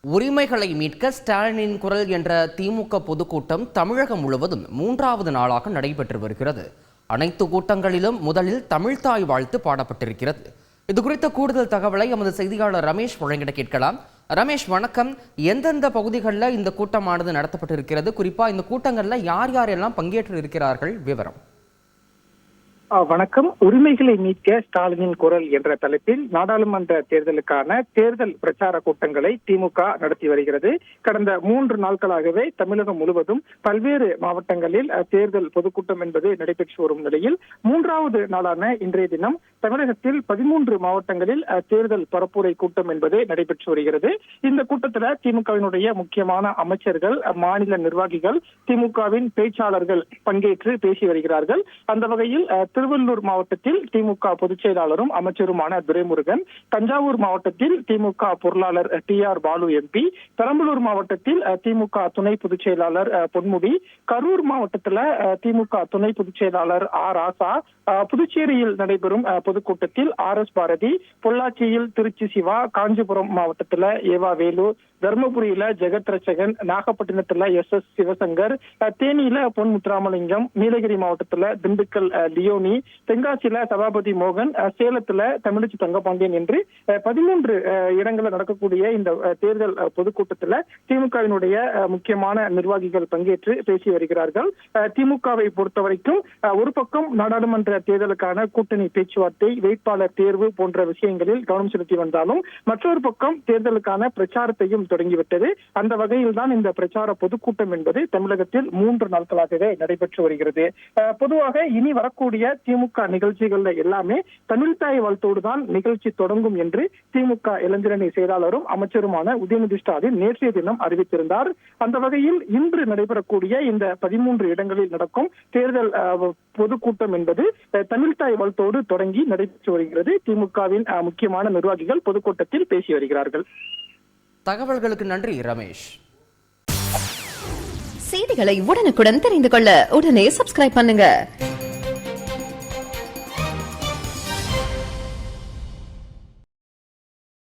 உரிமைகளை மீட்க ஸ்டாலினின் குரல் என்ற திமுக பொதுக்கூட்டம் தமிழகம் முழுவதும் 3வது நாளாக நடைபெற்று வருகிறது. அனைத்து கூட்டங்களிலும் முதலில் தமிழ்த்தாய் வாழ்த்து பாடப்பட்டிருக்கிறது. இது குறித்த கூடுதல் தகவலை எமது செய்தியாளர் ரமேஷ் வழங்கிட கேட்கலாம். ரமேஷ், வணக்கம். எந்தெந்த பகுதிகளில் இந்த கூட்டமானது நடத்தப்பட்டிருக்கிறது? குறிப்பா இந்த கூட்டங்களில் யார் யாரெல்லாம் பங்கேற்று இருக்கிறார்கள்? விவரம். வணக்கம். உரிமைகளை மீட்க ஸ்டாலினின் குரல் என்ற தலைப்பில் நாடாளுமன்ற தேர்தலுக்கான தேர்தல் பிரச்சார கூட்டங்களை திமுக நடத்தி வருகிறது. கடந்த 3 நாட்களாகவே தமிழகம் முழுவதும் பல்வேறு மாவட்டங்களில் தேர்தல் பொதுக்கூட்டம் என்பது நடைபெற்று வரும் நிலையில் 3வது நாளான இன்றைய தினம் தமிழகத்தில் 13 மாவட்டங்களில் தேர்தல் பரப்புரை கூட்டம் என்பது நடைபெற்று வருகிறது. இந்த கூட்டத்தில் திமுகவினுடைய முக்கியமான அமைச்சர்கள், மாநில நிர்வாகிகள், திமுகவின் பேச்சாளர்கள் பங்கேற்று பேசி வருகிறார்கள். அந்த வகையில் திருவள்ளூர் மாவட்டத்தில் திமுக பொதுச் செயலாளரும் அமைச்சருமான துரைமுருகன், தஞ்சாவூர் மாவட்டத்தில் திமுக பொருளாளர் TR பாலு MP, பெரம்பலூர் மாவட்டத்தில் திமுக துணை பொதுச் செயலாளர் பொன்முடி, கரூர் மாவட்டத்தில் திமுக துணை பொதுச் செயலாளர் ராசா, புதுச்சேரியில் நடைபெறும் பொதுக்கூட்டத்தில் RS பாரதி, பொள்ளாச்சியில் திருச்சி சிவா, காஞ்சிபுரம் மாவட்டத்தில் ஏவா வேலு, தர்மபுரியில ஜெகத் ரட்சகன், நாகப்பட்டினத்துல SS சிவசங்கர், தேனியில பொன் முத்துராமலிங்கம், நீலகிரி மாவட்டத்துல திண்டுக்கல் லியோனி, தென்காசியில சபாபதி மோகன், சேலத்துல தமிழிச்சி தங்கபாண்டியன் என்று 13 இடங்களில் நடக்கக்கூடிய இந்த தேர்தல் பொதுக்கூட்டத்துல திமுகவினுடைய முக்கியமான நிர்வாகிகள் பங்கேற்று பேசி வருகிறார்கள். திமுகவை பொறுத்த வரைக்கும் ஒரு பக்கம் நாடாளுமன்ற தேர்தலுக்கான கூட்டணி பேச்சுவார்த்தை, வேட்பாளர் தேர்வு போன்ற விஷயங்களில் கவனம் செலுத்தி வந்தாலும் மற்றொரு பக்கம் தேர்தலுக்கான பிரச்சாரத்தையும் தொடங்கிவிட்டது. அந்த வகையில் தான் இந்த பிரச்சார பொதுக்கூட்டம் என்பது தமிழகத்தில் 3 நாட்களாகவே நடைபெற்று வருகிறது. பொதுவாக இனி வரக்கூடிய திமுக நிகழ்ச்சிகள் எல்லாமே தமிழ்த்தாய் வாழ்த்தோடு தான் நிகழ்ச்சி தொடங்கும் என்று திமுக இளைஞரணி செயலாளரும் அமைச்சருமான உதயநிதி ஸ்டாலின் நேற்றைய தினம் அறிவித்திருந்தார். அந்த வகையில் இன்று நடைபெறக்கூடிய இந்த 13 இடங்களில் நடக்கும் தேர்தல் பொதுக்கூட்டம் என்பது தமிழ்த்தாய் வாழ்த்தோடு தொடங்கி நடைபெற்று வருகிறது. திமுகவின் முக்கியமான நிர்வாகிகள் பொதுக்கூட்டத்தில் பேசி வருகிறார்கள். தகவல்களுக்கு நன்றி ரமேஷ். செய்திகளை உடனுக்குடன் தெரிந்து கொள்ள உடனே சப்ஸ்கிரைப் பண்ணுங்க.